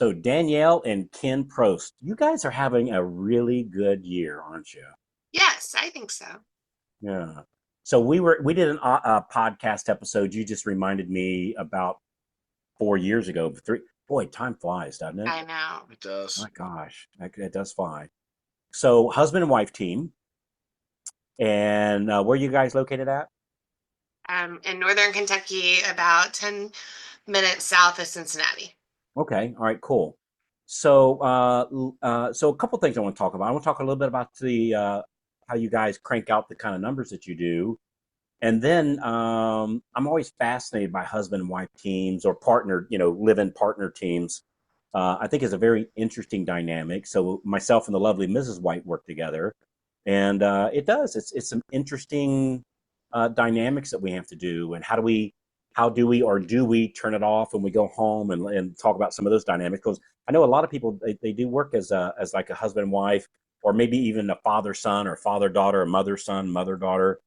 So Danielle and Ken Prost, you guys are having a really good year, aren't you? Yes, I think so. Yeah. So we did a podcast episode. You just reminded me about 4 years ago. Three. Boy, time flies, doesn't it? I know. It does. My gosh, it does fly. So husband and wife team, and where are you guys located at? In northern Kentucky, about 10 minutes south of Cincinnati. Okay, all right, cool. So a couple things I want to talk about. I want to talk a little bit about the how you guys crank out the kind of numbers that you do. And then I'm always fascinated by husband and wife teams or partner, live-in partner teams. I think is a very interesting dynamic. So myself and the lovely Mrs. White work together, and it does. It's some interesting dynamics that we have to do, and how do we or do we turn it off when we go home and talk about some of those dynamics? Because I know a lot of people they do work as like a husband and wife, or maybe even a father son or father daughter, a mother son, mother daughter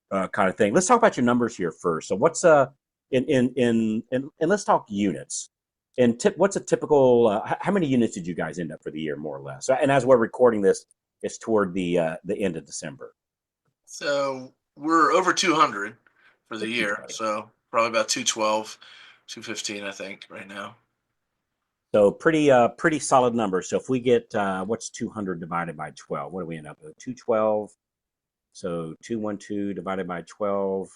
kind of thing. Let's talk about your numbers here first. So what's and let's talk units. And what's a typical? How many units did you guys end up for the year, more or less? So, and as we're recording this, it's toward the end of December. So we're over 200 for the year. 200. So probably about 212, 215, I think, right now. So pretty solid number. So if we get what's 200 divided by 12, what do we end up with? 212. So 212 divided by 12.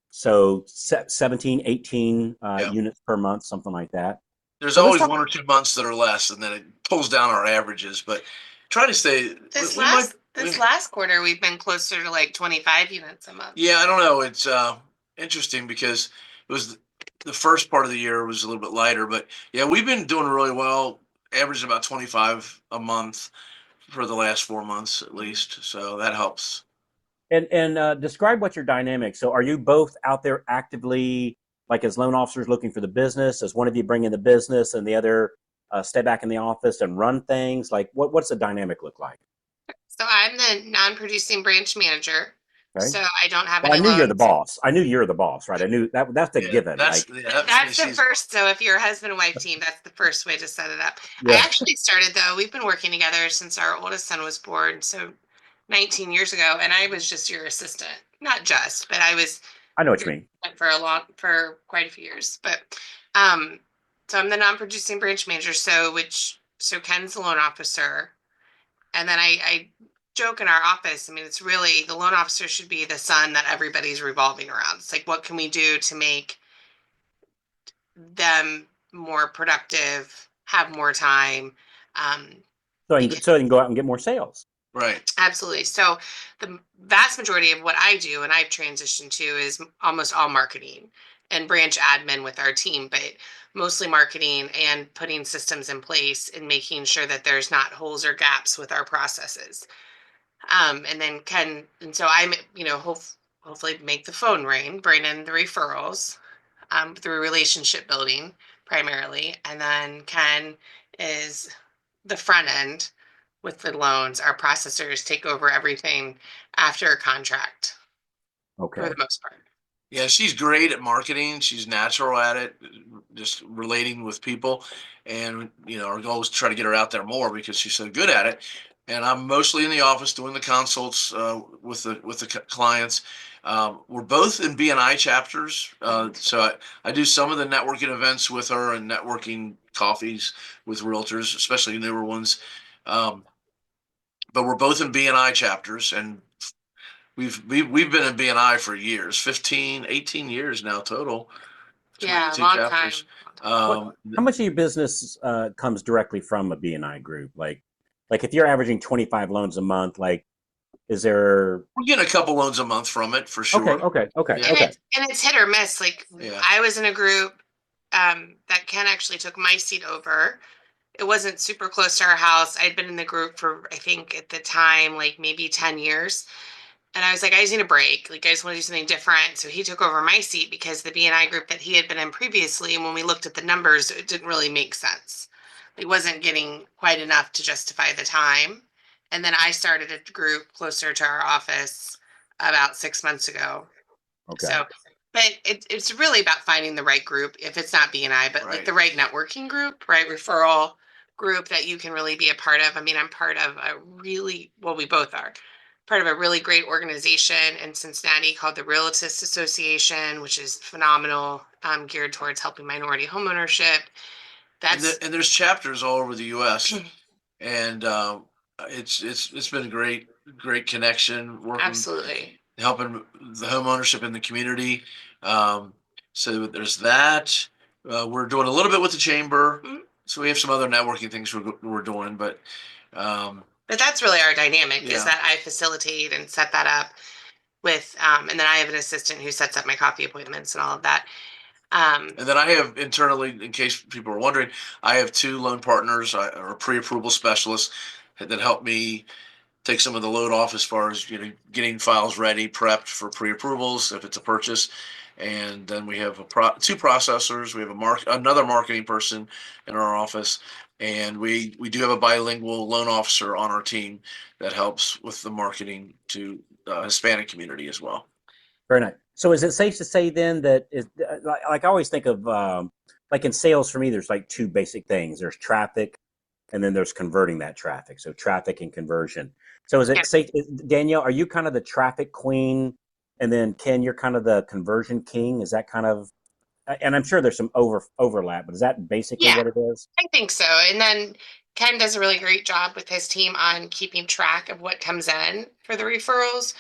So 17, 18 Yeah. units per month, something like that. There's So let's always talk. 1 or 2 months that are less, and then it pulls down our averages. But try to stay. This We might. last this last quarter, we've been closer to like 25 units a month. Yeah, I don't know. It's interesting because it was the first part of the year was a little bit lighter, but yeah, we've been doing really well, averaging about 25 a month for the last 4 months at least. So that helps. And describe what your dynamic. So are you both out there actively, like as loan officers looking for the business? As one of you bring in the business and the other stay back in the office and run things? Like what's the dynamic look like? So I'm the non-producing branch manager. Okay. So I don't have Well, I any knew you're the loans. boss. I knew you're the boss, right? I knew that's a Yeah, given. Like, that's That's the she's first. So if you're a husband and wife team, that's the first way to set it up. I yeah, actually started though. We've been working together since our oldest son was born, so 19 years ago, and I was just your assistant. Not just, but I was I know what your you mean. assistant for quite a few years. But um, so I'm the non-producing branch manager. So Ken's the loan officer, and then I joke in our office. I mean, it's really the loan officer should be the sun that everybody's revolving around. It's like, what can we do to make them more productive, have more time. Um, because So I can go out and get more sales. right. absolutely. So the vast majority of what I do and I've transitioned to is almost all marketing and branch admin with our team, but mostly marketing and putting systems in place and making sure that there's not holes or gaps with our processes. And then and so I'm, hopefully make the phone ring, bring in the referrals, through relationship building primarily. And then Ken is the front end with the loans. Our processors take over everything after a contract for the Okay. most part. Yeah, she's great at marketing. She's natural at it, just relating with people. And our goal is to try to get her out there more because she's so good at it. And I'm mostly in the office doing the consults with the clients. We're both in BNI chapters, so I do some of the networking events with her and networking coffees with realtors, especially newer ones. Um, but we're both in BNI chapters, and we've been in BNI for years, 15, 18 years now total between the Yeah, two long time. chapters. What? Um, How much of your business comes directly from a BNI group? Like if you're averaging 25 loans a month, like is there? we're getting a couple loans a month from it for Okay, sure. okay, okay, Yeah, And okay. it's hit or miss. Like yeah. I was in a group that Ken actually took my seat over. It wasn't super close to our house. I'd been in the group for I think at the time like maybe 10 years. And I was like, I just need a break. Like, I just want to do something different. So he took over my seat because the BNI group that he had been in previously, and when we looked at the numbers, it didn't really make sense. He wasn't getting quite enough to justify the time. And then I started a group closer to our office about 6 months ago. Okay. So But it's really about finding the right group, if it's not BNI, but like the right networking group, right? Referral group that you can really be a part of. I mean, I'm part of we both are part of a really great organization in Cincinnati called the Realtors Association, which is phenomenal, geared towards helping minority homeownership. And there's chapters all over the U.S. and it's been a great connection working. Absolutely. Helping the home ownership in the community. So there's that. We're doing a little bit with the chamber. So we have some other networking things we're doing, but that's really our dynamic is that I facilitate and set that up with, and then I have an assistant who sets up my coffee appointments and all of that. And then I have internally, in case people are wondering, I have 2 loan partners or pre-approval specialists that help me take some of the load off as far as getting files ready, prepped for pre-approvals if it's a purchase. And then we have 2 processors. We have another marketing person in our office, and we do have a bilingual loan officer on our team that helps with the marketing to the Hispanic community as well. Very nice. So is it safe to say then that like I always think of like in sales for me, there's like 2 basic things. There's traffic, and then there's converting that traffic. So traffic and conversion. So is it safe, Danielle, are you kind of the traffic queen, and then Ken, you're kind of the conversion king? Is that kind of, and I'm sure there's some overlap, but is that basically what it is? I think so. And then Ken does a really great job with his team on keeping track of what comes in for the referrals.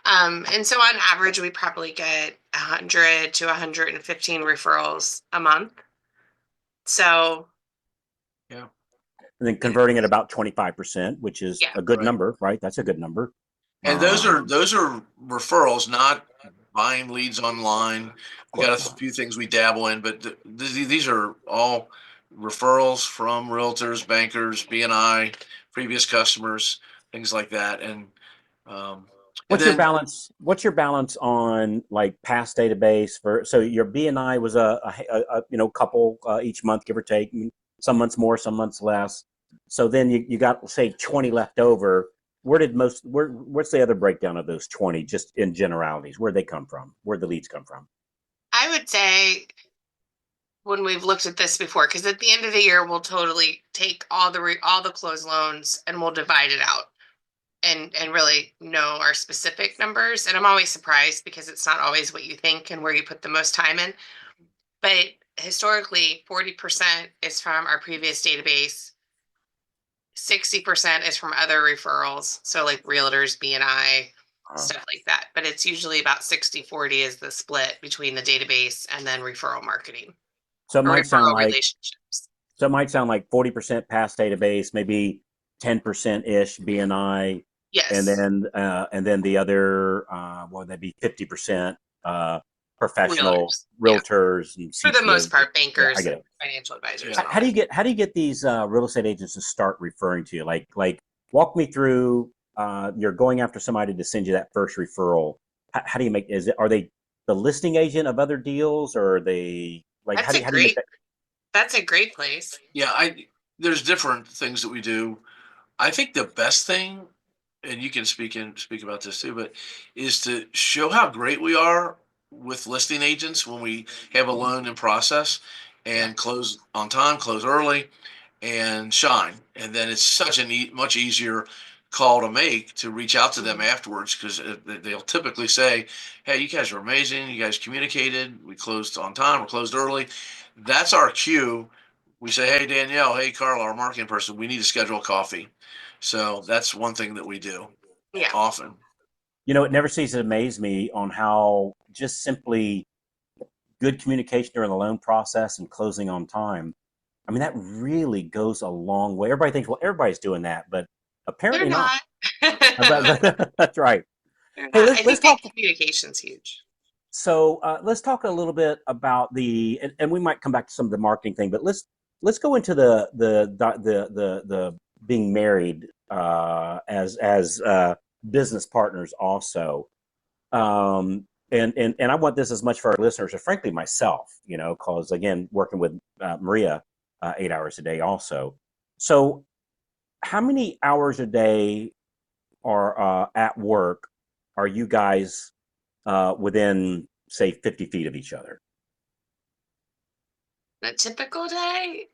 And so on average, we probably get 100 to 115 referrals a month. So, yeah. And then converting at about 25%, which is a good number, right? That's a good number. And those are referrals, not buying leads online. We got a few things we dabble in, but these are all referrals from realtors, bankers, BNI, previous customers, things like that. And what's your balance? What's your balance on like past database so your BNI was a couple each month, give or take, some months more, some months less. So then you got, say, 20 left over. What's the other breakdown of those 20, just in generalities? Where'd they come from? Where'd the leads come from? I would say when we've looked at this before, because at the end of the year, we'll totally take all the closed loans and we'll divide it out and really know our specific numbers. And I'm always surprised because it's not always what you think and where you put the most time in. But historically, 40% is from our previous database. 60% is from other referrals. So like realtors, BNI, stuff like that. But it's usually about 60-40 is the split between the database and then referral marketing. So it might sound like relationships. So it might sound like 40% past database, maybe 10%-ish BNI. Yes. And then the other, what would that be, 50% professional realtors and CPAs. For the most part, bankers, I get it. Financial advisors. How do you get these real estate agents to start referring to you? Like walk me through. You're going after somebody to send you that first referral. How do you make? Are they the listing agent of other deals, or are they like? How do you make that? That's a great place. Yeah, there's different things that we do. I think the best thing, and you can speak about this too, but is to show how great we are with listing agents when we have a loan in process and close on time, close early, and shine. And then it's such a much easier call to make to reach out to them afterwards, because they'll typically say, hey, you guys are amazing. You guys communicated. We closed on time. We closed early. That's our cue. We say, hey, Danielle, hey, Carla, our marketing person, we need to schedule a coffee. So that's one thing that we do often. It never ceases to amaze me on how just simply good communication during the loan process and closing on time. I mean, that really goes a long way. Everybody thinks, well, everybody's doing that, but apparently not. That's right. Hey, let's talk. Communication's huge. So let's talk a little bit about and we might come back to some of the marketing thing, but let's go into the being married as business partners also. And I want this as much for our listeners, or frankly myself, because again, working with Maria 8 hours a day also. So how many hours a day are at work are you guys within say 50 feet of each other? A typical day,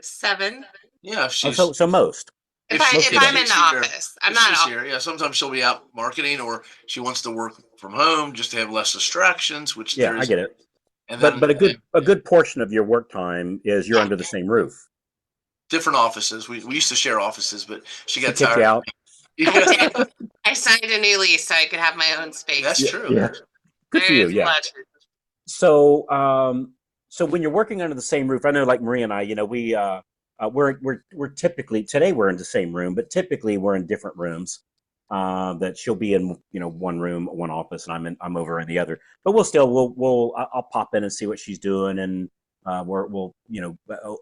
7. Yeah, Oh, so most. If Most of the I'm day. in the office, I'm if not she's off. here, yeah, sometimes she'll be out marketing, or she wants to work from home just to have less distractions, which Yeah, there I is. get it. And But then a good portion of your work time is you're Yeah. under the same roof. different offices. We used to share offices, but she She got kicked you tired. out. I did. I signed a new lease so I could have my own space. That's Yeah, true. yeah. Good for you. There's Yeah. much. So, so when you're working under the same roof, I know, like Maria and I, we're typically today we're in the same room, but typically we're in different rooms. That she'll be in, one room, one office, and I'm over in the other. But I'll pop in and see what she's doing, and we'll,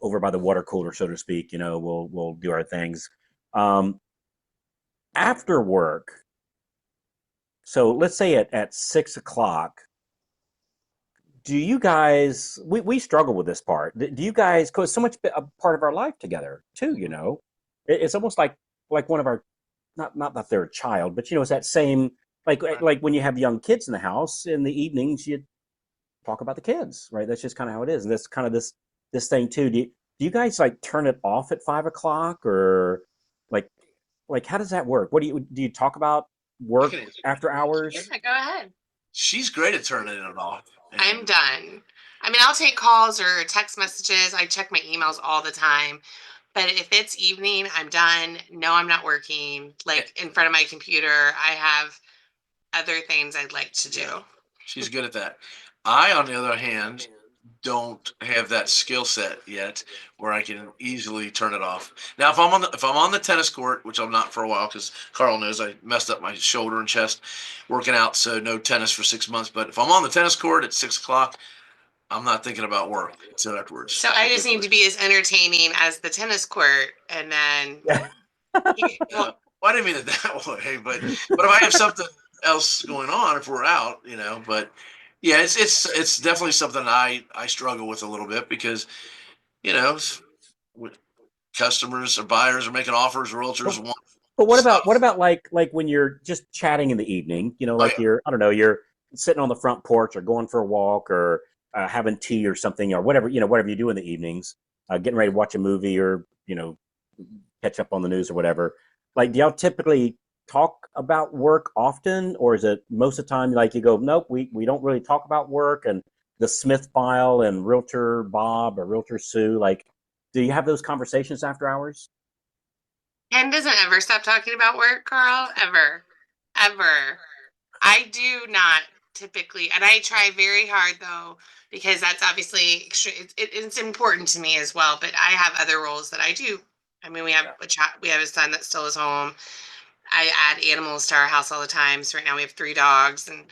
over by the water cooler, so to speak. We'll do our things. Um, After work, so let's say at 6 o'clock. Do you guys, we struggle with this part. Do you guys, because so much a part of our life together too, it's almost like one of our, not that they're a child, but it's that same, like when you have young kids in the house in the evenings, you talk about the kids, right? That's just kind of how it is. And that's kind of this thing too. Do you guys like turn it off at 5 o'clock, or like, how does that work? Do you talk about I work can answer. after Yeah, hours? go ahead. She's great at turning it off. I'm And done. I mean, I'll take calls or text messages. I check my emails all the time. But if it's evening, I'm done. No, I'm not working like in front of my computer. I have other things I'd like to do. she's good at that. I, on the other hand, don't have that skill set yet where I can easily turn it off. Now, if I'm on the tennis court, which I'm not for a while because Carl knows I messed up my shoulder and chest working out, so no tennis for 6 months. But if I'm on the tennis court at 6 o'clock, I'm not thinking about work until afterwards. So I just need to be as entertaining as the tennis court, and then Yeah. well, Well, I didn't mean it that way, but if I have something else going on, if we're out, but yeah, it's definitely something I struggle with a little bit because you know s- with customers or buyers are making offers, realtors want But what stuff. about like when you're just chatting in the evening? Oh Like yeah, you're, I don't know, you're sitting on the front porch or going for a walk, or having tea or something, or whatever whatever you do in the evenings, getting ready to watch a movie, or catch up on the news or whatever. Like, do y'all typically talk about work often, or is it most of the time like you go, nope, we don't really talk about work and the Smith file and Realtor Bob or Realtor Sue? Like, do you have those conversations after hours? Ken doesn't ever stop talking about work, Carl. Ever, ever. I do not typically, and I try very hard though, because that's obviously it's important to me as well. But I have other roles that I do. I mean, we have a child, we have a son that still is home. I add animals to our house all the time. So right now we have 3 dogs, and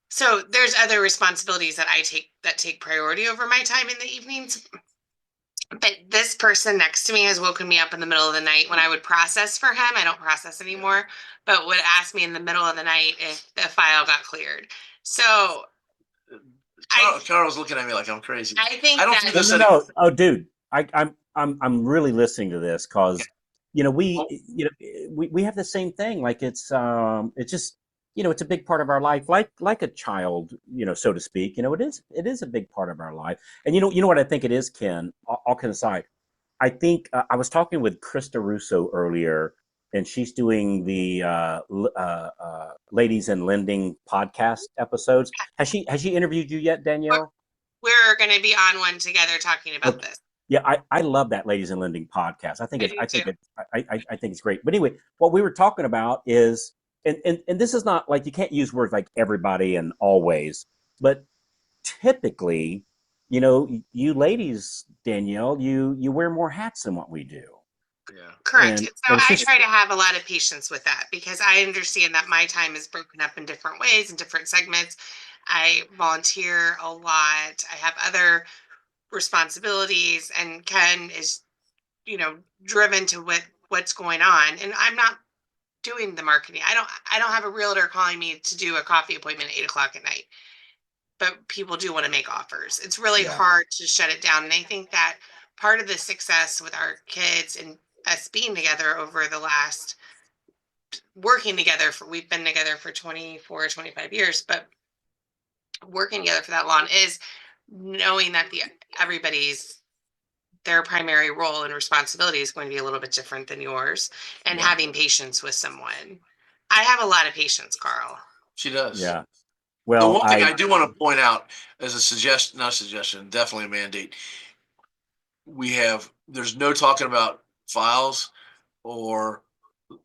so there's other responsibilities that I take that take priority over my time in the evenings. But this person next to me has woken me up in the middle of the night when I would process for him. I don't process anymore, but would ask me in the middle of the night if the file got cleared. So I Carl's looking at me like I'm crazy. I I think don't do that No, this no, anymore. no. Oh, dude, I'm really listening to this Okay. because Well, we have the same thing. Like it's just it's a big part of our life, like a child, so to speak. It is a big part of our life. And you know what I think it is, Ken. All kidding aside, I think I was talking with Krista Russo earlier, and she's doing the Ladies in Lending podcast episodes. Has she interviewed you yet, we're, Danielle? we're going to be on one together talking about Okay. this. Yeah, I love that Ladies in Lending podcast. I think I it's do I too. think it I think it's great. But anyway, what we were talking about is, and this is not like, you can't use words like everybody and always, but typically, you ladies, Danielle, you wear more hats than what we do, yeah. Correct. and And so and it's I just try to have a lot of patience with that because I understand that my time is broken up in different ways, in different segments. I volunteer a lot. I have other responsibilities, and Ken is, driven to what's going on. And I'm not doing the marketing. I don't have a realtor calling me to do a coffee appointment at 8 o'clock at night. But people do want to make offers. It's really yeah hard to shut it down. And I think that part of the success with our kids and us being together over the last working together for we've been together for 24, 25 years, but working together for that long is knowing that everybody's their primary role and responsibility is going to be a little bit different than yours, and having patience with someone. I have a lot of patience, Carl. She does. Yeah. The Well, one thing I do want to point out as a suggestion, not a suggestion, definitely a mandate. There's no talking about files or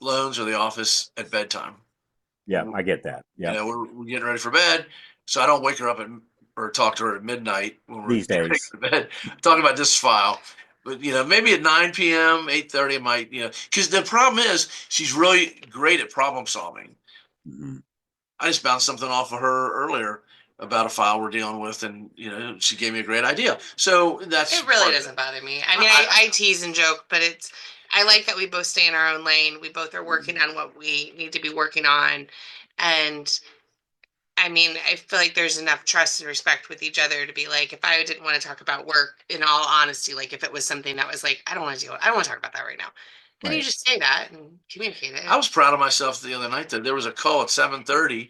loans or the office at bedtime. yeah, I get that. You Yeah. know, we're getting ready for bed, so I don't wake her up or talk to her at midnight when we're These getting ready days. for bed talking about this file. But maybe at 9 p.m., 8:30, I might, because the problem is she's really great at problem solving. Mhm. I just bounced something off of her earlier about a file we're dealing with, and she gave me a great idea. So that's It really doesn't bother me. I mean, I tease and joke, but I like that we both stay in our own lane. We both are working on what we need to be working on. And I mean, I feel like there's enough trust and respect with each other to be like, if I didn't want to talk about work, in all honesty, like if it was something that was like, I don't want to talk about that right now, then you Right. just say that and communicate it. I was proud of myself the other night that there was a call at 7:30,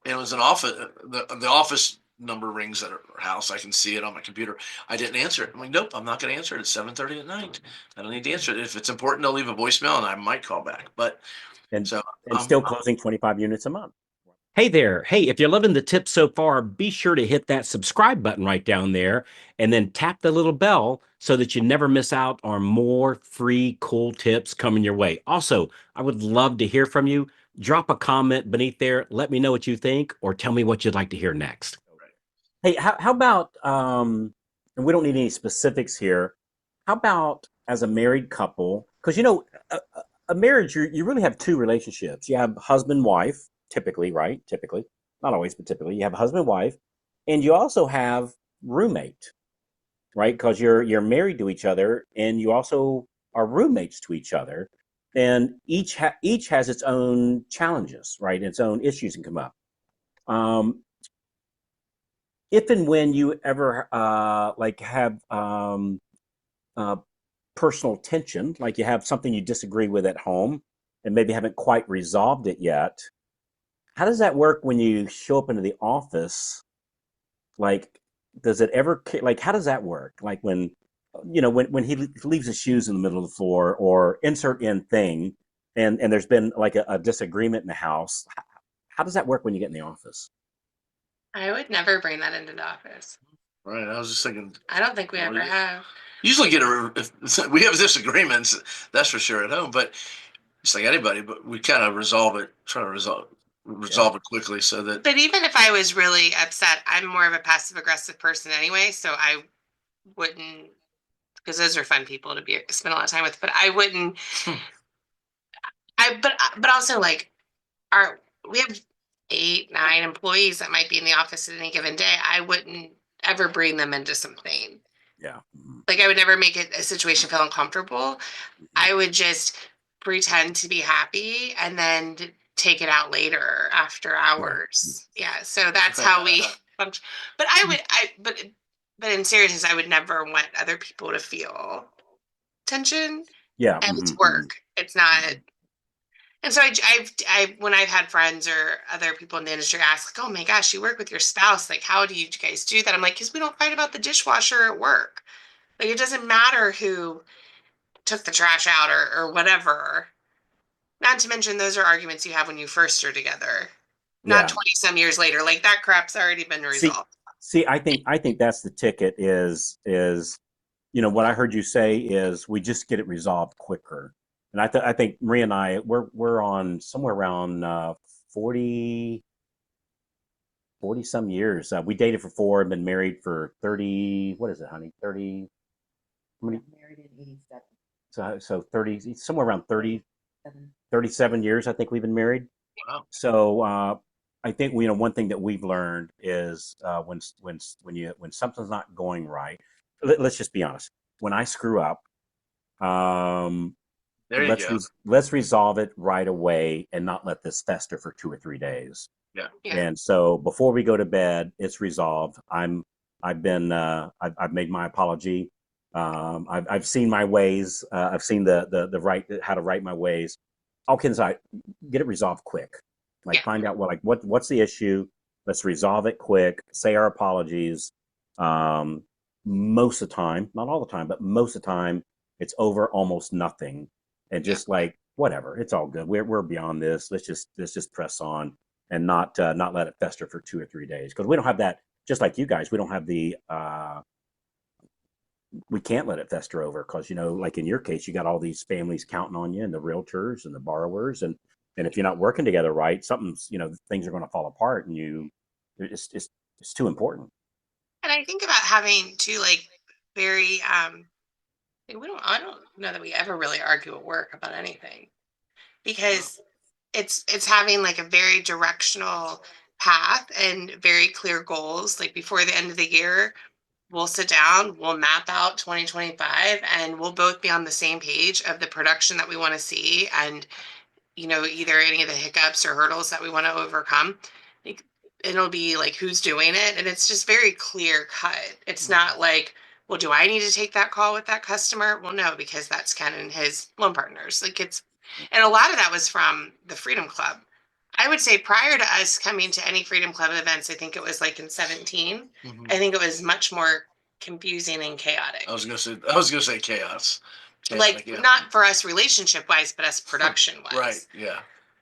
and it was an office. The office number rings at her house. I can see it on my computer. I didn't answer it. I'm like, nope, I'm not going to answer it. It's 7:30 at night. I don't need to answer it. If it's important, they'll leave a voicemail, and I might call back. But And so still closing 25 units a month. Hey there. Hey, if you're loving the tips so far, be sure to hit that subscribe button right down there and then tap the little bell so that you never miss out on more free, cool tips coming your way. Also, I would love to hear from you. Drop a comment beneath there. Let me know what you think or tell me what you'd like to hear next. Hey, how about, and we don't need any specifics here. How about as a married couple? Because, a marriage, you really have two relationships. You have husband, wife, typically, right? Typically, not always, but typically, you have husband, wife, and you also have roommate, right? Because you're married to each other, and you also are roommates to each other, and each has its own challenges, right? Its own issues can come up. Um, if and when you ever like have uh, personal tension, like you have something you disagree with at home and maybe haven't quite resolved it yet, how does that work when you show up into the office? Like, does it ever, like, how does that work? Like when he leaves his shoes in the middle of the floor or insert in thing, and there's been like a disagreement in the house, how does that work when you get in the office? I would never bring that into the office. right, I was just thinking. I don't think we ever have. Usually if we have disagreements, that's for sure at home, but it's like anybody, but we kind of try to resolve it quickly so that. But even if I was really upset, I'm more of a passive aggressive person anyway, so I wouldn't, because those are fun people to spend a lot of time with. But I wouldn't. But also like we have 8, 9 employees that might be in the office at any given day. I wouldn't ever bring them into something. Yeah. Like I would never make it a situation feel uncomfortable. I would just pretend to be happy and then take it out later after hours. Yeah. So that's how we function. But but in seriousness, I would never want other people to feel tension. Yeah. And it's work. It's not. And so I when I've had friends or other people in the industry ask, like, "Oh my gosh, you work with your spouse? Like, how do you guys do that?" I'm like, "Because we don't fight about the dishwasher at work. Like, it doesn't matter who took the trash out or whatever. Not to mention, those are arguments you have when you first are together, not Yeah. 20 some years later. Like that crap's already been resolved." See, I think that's the ticket is what I heard you say is we just get it resolved quicker. And I think Maria and I we're on somewhere around 40 some years. We dated for 4 and been married for 30. What is it, honey? 30. How many? Married in 87. So 30, somewhere around 30, 37 years. I think we've been married. Wow. So I think one thing that we've learned is when something's not going right, let's just be honest. When I screw up, There you go. let's resolve it right away and not let this fester for 2 or 3 days. Yeah. And so before we go to bed, it's resolved. I've made my apology. I've seen my ways. I've seen the right how to right my ways. All kidding aside, get it resolved quick. Like find out what's the issue, Let's resolve it quick, say our apologies. Most of the time, not all the time, but most of the time, it's over almost nothing. And just like, whatever, it's all good. We're beyond this. Let's just press on and not let it fester for 2 or 3 days. Because we don't have that, just like you guys, we don't have the we can't let it fester over because, like in your case, you got all these families counting on you and the realtors and the borrowers. And if you're not working together right, things are going to fall apart and it's too important. And I think about having to like very I don't know that we ever really argue at work about anything because it's having like a very directional path and very clear goals. Like before the end of the year, we'll sit down, we'll map out 2025, and we'll both be on the same page of the production that we want to see and either any of the hiccups or hurdles that we want to overcome. Like, it'll be like who's doing it, and it's just very clear cut. It's not like, well, do I need to take that call with that customer? Well, no, because that's Ken and his loan partners. And a lot of that was from the Freedom Club. I would say prior to us coming to any Freedom Club events, I think it was like in 17. I think it was much more confusing and chaotic. I was gonna say chaos. Like, yeah. Not for us relationship wise, but us production wise. Right. Yeah.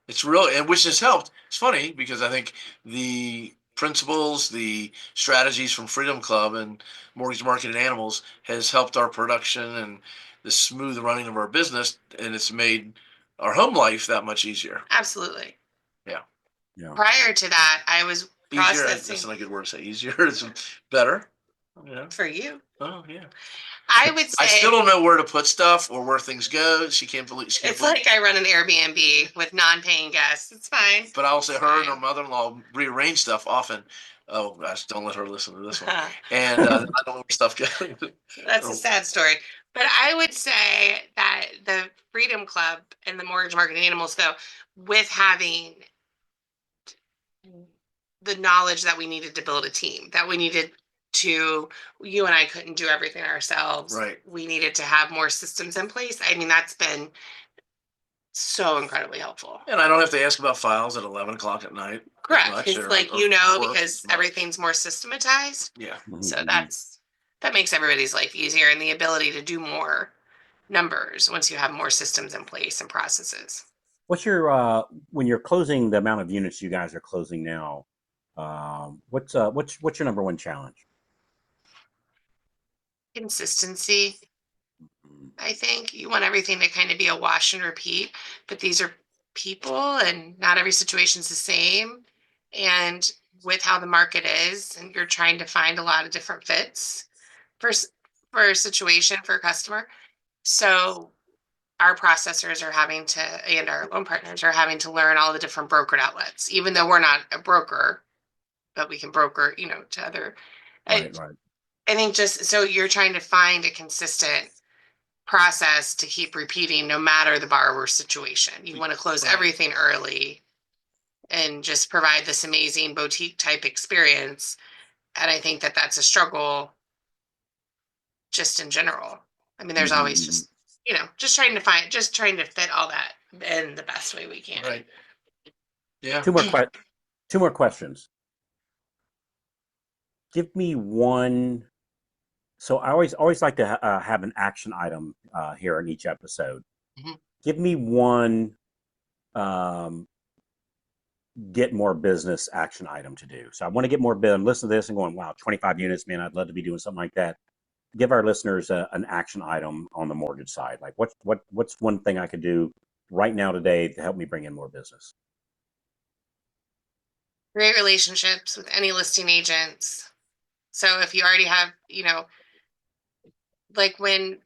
It's really, and which has helped. It's funny because I think the principles, the strategies from Freedom Club and Mortgage Market and Animals has helped our production and the smooth running of our business, and it's made our home life that much easier. Absolutely. Yeah. Yeah. Prior to that, I was Easier. processing. That's not a good word to say. Easier. It's better. Yeah. For you. Oh yeah. I would say I still don't know where to put stuff or where things go. She can't believe. It's like I run an Airbnb with non-paying guests. It's fine. But I'll say her and her mother-in-law rearrange stuff often. Oh gosh, don't let her listen to this one. And I don't know where stuff goes. That's a sad story. But I would say that the Freedom Club and the Mortgage Market Animals, though, with having the knowledge that we needed to build a team, that we needed to, you and I couldn't do everything ourselves. Right. We needed to have more systems in place. I mean, that's been so incredibly helpful. And I don't have to ask about files at 11 o'clock at night. Correct. Because because everything's more systematized. Yeah. So that makes everybody's life easier and the ability to do more numbers once you have more systems in place and processes. What's your when you're closing the amount of units you guys are closing now? What's your number one challenge? Consistency. I think you want everything to kind of be a wash and repeat, but these are people and not every situation's the same. And with how the market is, and you're trying to find a lot of different fits for a situation for a customer. So our processors are having to, and our loan partners are having to learn all the different brokered outlets, even though we're not a broker, but we can broker, to other. Right. I think just so you're trying to find a consistent process to keep repeating no matter the borrower's situation. You want to close everything early and just provide this amazing boutique type experience. And I think that that's a struggle just in general. I mean, there's always just trying to fit all that in the best way we can. Right. Yeah. Two more questions. Give me one. So I always like to have an action item here in each episode. Give me one get more business action item to do. So I want to get more business. Listen to this and going, wow, 25 units, man, I'd love to be doing something like that. Give our listeners an action item on the mortgage side. Like what's one thing I could do right now today to help me bring in more business? Great relationships with any listing agents. So if you already have, like when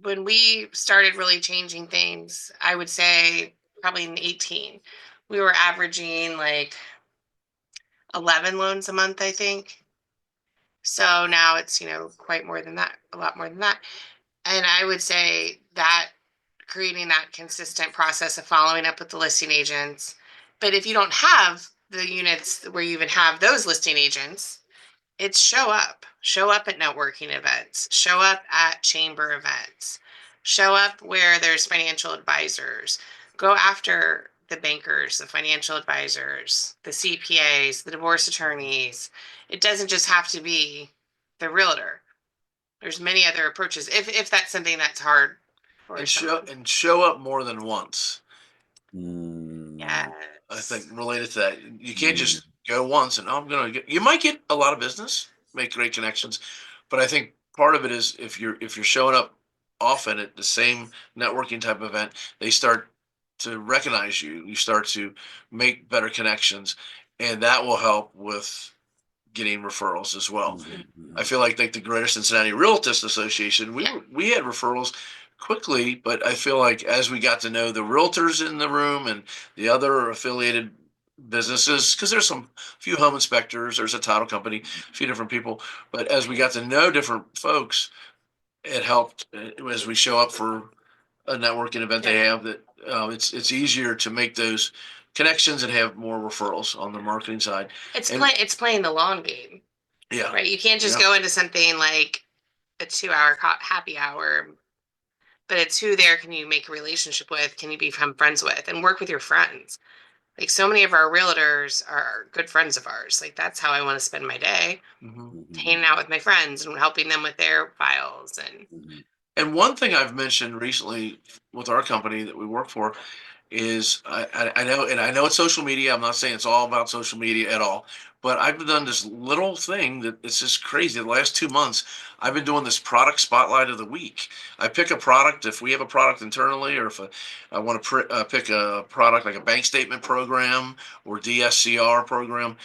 we started really changing things, I would say probably in 18, we were averaging like 11 loans a month, I think. So now it's, quite more than that, a lot more than that. And I would say that creating that consistent process of following up with the listing agents. But if you don't have the units where you even have those listing agents, it's show up at networking events, show up at chamber events, show up where there's financial advisors, go after the bankers, the financial advisors, the CPAs, the divorce attorneys. It doesn't just have to be the realtor. There's many other approaches if that's something that's hard for someone. Show up more than once. Yes. I think related to that, you can't Mm. just go once and you might get a lot of business, make great connections, but I think part of it is if you're showing up often at the same networking type event, they start to recognize you. You start to make better connections, and that will help with getting referrals as well. I feel like the Greater Cincinnati Realtors Association, we had referrals quickly, but I feel like as we got to know the realtors in the room and the other affiliated businesses, because there's a few home inspectors, there's a title company, a few different people, but as we got to know different folks, it helped as we show up for a networking event they have that it's easier to make those connections and have more referrals on the marketing side. It's playing the long game. Yeah. Right. You can't just go into something like a 2-hour happy hour, but it's who there can you make a relationship with, can you become friends with, and work with your friends. Like so many of our realtors are good friends of ours. Like that's how I want to spend my day, hanging out with my friends and helping them with their files. And one thing I've mentioned recently with our company that we work for is I know, and I know it's social media. I'm not saying it's all about social media at all, but I've done this little thing that it's just crazy. The last 2 months, I've been doing this product spotlight of the week. I pick a product if we have a product internally, or if I want to pick a product like a bank statement program or DSCR program.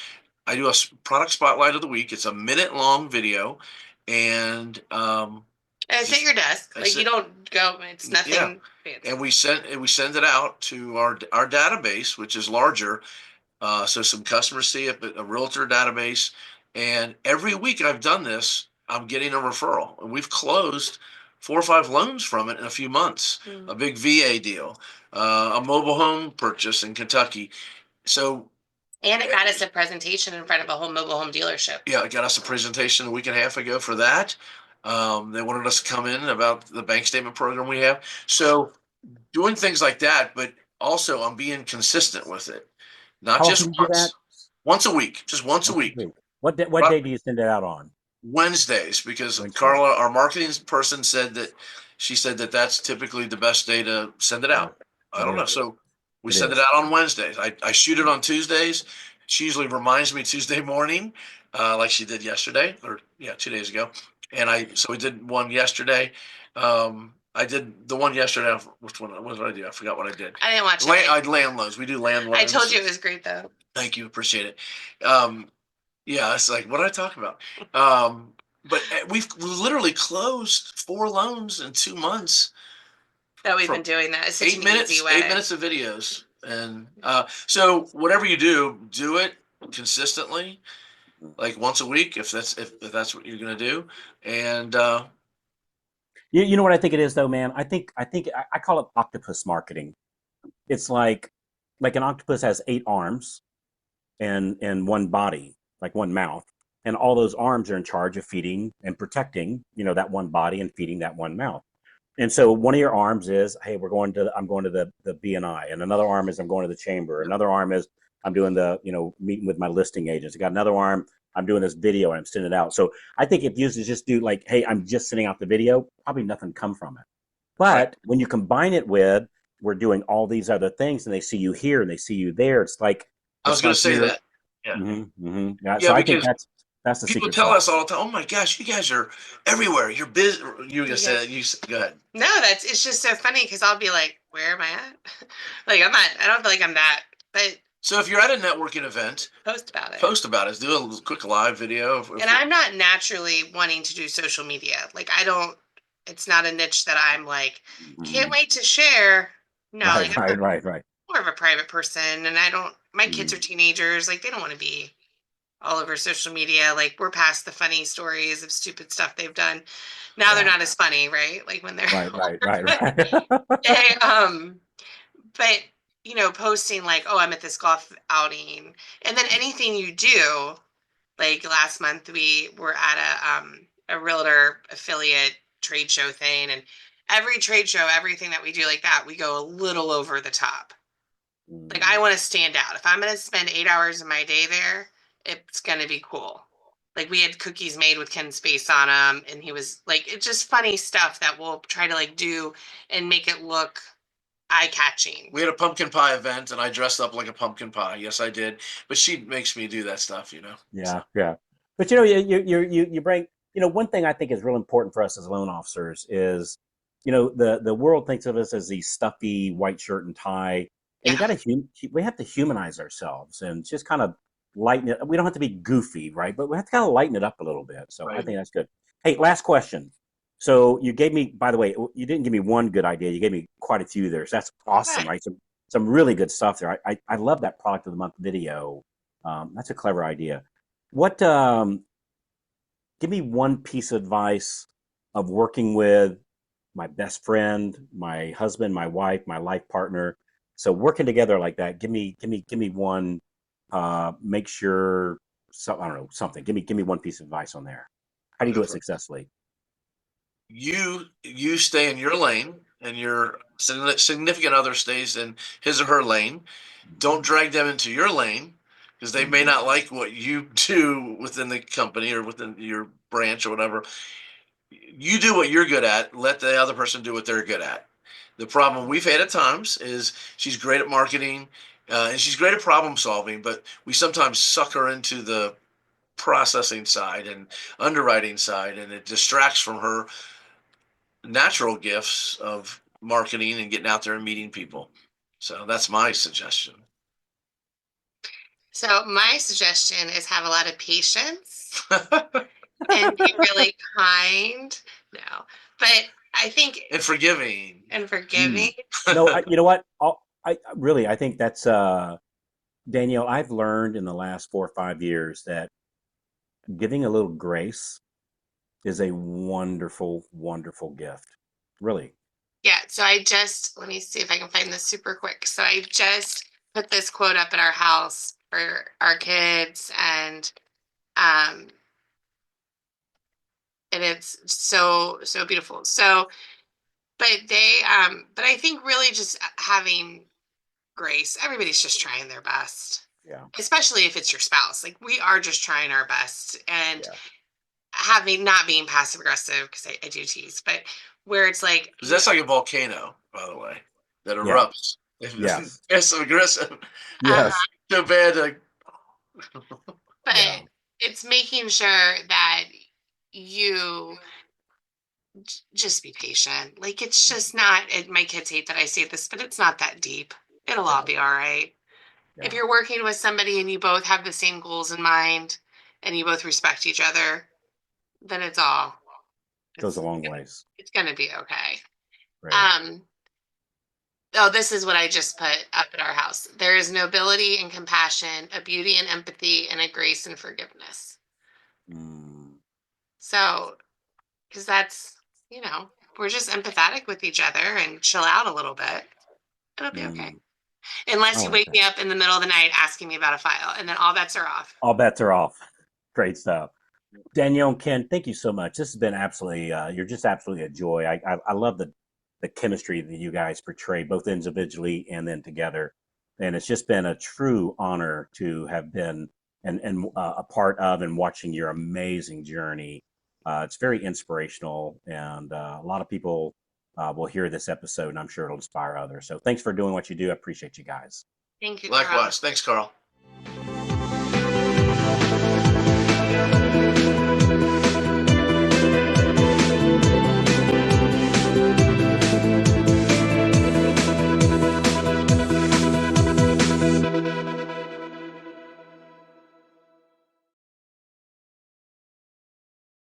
I do a product spotlight of the week. It's a minute-long video, and it's at your desk. Like you don't go. It's nothing fancy. And we send it out to our database, which is larger. So some customers see it, but a realtor database. And every week I've done this, I'm getting a referral, and we've closed 4 or 5 loans from it in a few months. A big VA deal, a mobile home purchase in Kentucky. So. And it got us a presentation in front of a mobile home dealership. Yeah, it got us a presentation a week and a half ago for that. They wanted us to come in about the bank statement program we have. So doing things like that, but also I'm being consistent with it. Not How just often do you do that? Once a week, just once a week. What day do you send it out on? Wednesdays, because Carla, our marketing person, said that that's typically the best day to send it out. I don't know. So we send it out on Wednesdays. I shoot it on Tuesdays. She usually reminds me Tuesday morning, like she did yesterday, or 2 days ago. And so we did one yesterday. I did the one yesterday. Which one? What did I do? I forgot what I did. I didn't watch it. I land loans. We do land loans. I told you it was great though. Thank you. Appreciate it. Yeah, it's like, what did I talk about? But we've literally closed 4 loans in 2 months. That we've been doing that. It's such 8 minutes, easy way. 8 minutes of videos. And so whatever you do it consistently, like once a week, if that's what you're gonna do. And you know what I think it is though, man? I think I call it octopus marketing. It's like an octopus has 8 arms and one body, like one mouth, and all those arms are in charge of feeding and protecting, that one body and feeding that one mouth. And so one of your arms is, hey, I'm going to the BNI, and another arm is I'm going to the chamber. Another arm is I'm doing the, meeting with my listing agents. I got another arm, I'm doing this video and I'm sending it out. So I think if you just do like, hey, I'm just sending out the video, probably nothing come from it. But when you combine it with, we're doing all these other things and they see you here and they see you there, it's like, I was going to say that. Yeah. Yeah. So I think that's the people secret tell sauce. us all the time, oh my gosh, you guys are everywhere. You're busy. You just said, go ahead. No, it's just so funny because I'll be like, where am I at? Like I don't feel like I'm that, but. So if you're at a networking event, post about it. Do a quick live video. And I'm not naturally wanting to do social media. Like it's not a niche that I'm like, can't wait to share. No, right. More of a private person, and my kids are teenagers, like they don't want to be all over social media. Like we're past the funny stories of stupid stuff they've done. Now they're not as funny, right? Like when they're right. But posting like, oh, I'm at this golf outing, and then anything you do, like last month we were at a realtor affiliate trade show thing, and every trade show, everything that we do like that, we go a little over the top. Like, I want to stand out. If I'm going to spend 8 hours of my day there, it's going to be cool. Like, we had cookies made with Ken's face on them, and he was like, it's just funny stuff that we'll try to like do and make it look eye-catching. We had a pumpkin pie event, and I dressed up like a pumpkin pie. Yes, I did. But she makes me do that stuff, you know. Yeah, yeah. But you bring, one thing I think is real important for us as loan officers is, the world thinks of us as the stuffy white shirt and tie, and Yeah. we have to humanize ourselves and just kind of lighten it. We don't have to be goofy, right? But we have to kind of lighten it up a little bit. So I Right. think that's good. Hey, last question. So you gave me, by the way, you didn't give me one good idea. You gave me quite a few there. So that's awesome, Right. right? Some really good stuff there. I love that product of the month video. That's a clever idea. What, give me one piece of advice of working with my best friend, my husband, my wife, my life partner. So working together like that, give me one, make sure, I don't know, something. Give me one piece of advice on there. How do you do it successfully? You stay in your lane, and your significant other stays in his or her lane. Don't drag them into your lane, because they may not like what you do within the company or within your branch or whatever. You do what you're good at. Let the other person do what they're good at. The problem we've had at times is she's great at marketing, and she's great at problem solving, but we sometimes suck her into the processing side and underwriting side, and it distracts from her natural gifts of marketing and getting out there and meeting people. So that's my suggestion. So my suggestion is have a lot of patience and be really kind. No, but I think And forgiving. and forgiving. No, you know what? I think that's, Danielle, I've learned in the last 4 or 5 years that giving a little grace is a wonderful, wonderful gift. Really. Yeah, so let me see if I can find this super quick. So I just put this quote up at our house for our kids, um and it's so beautiful. So but I think really just having grace. Everybody's just trying their best. Yeah. Especially if it's your spouse. Like, we are just trying our best, and Yeah. having not being passive aggressive, because I do tease, but where it's like, Because that's like a volcano, by the way, that Yeah. erupts. Yes. Passive aggressive. Yes. So bad. Like, but Yeah. it's making sure that you just be patient. Like, it's just not, my kids hate that I say this, but it's not that deep. It'll all Yeah. be all right. If Yeah. you're working with somebody and you both have the same goals in mind and you both respect each other, then Goes a it's long ways. it's gonna be okay. Right. Oh, this is what I just put up at our house. There is nobility and compassion, a beauty and empathy, and a grace and forgiveness. Mm. So, because that's, we're just empathetic with each other and chill out a little bit. It'll be okay. Mm. I Unless you like wake me that. up in the middle of the night asking me about a file, and then all bets are off. All bets are off. Great stuff. Danielle and Ken, thank you so much. This has been absolutely, you're just absolutely a joy. I love the chemistry that you guys portray, both individually and then together. And it's just been a true honor to have been a part of and watching your amazing journey. It's very inspirational, and a lot of people will hear this episode, and I'm sure it'll inspire others. So thanks for doing what you do. I appreciate you guys. Thank you, Carl. likewise. Thanks, Carl.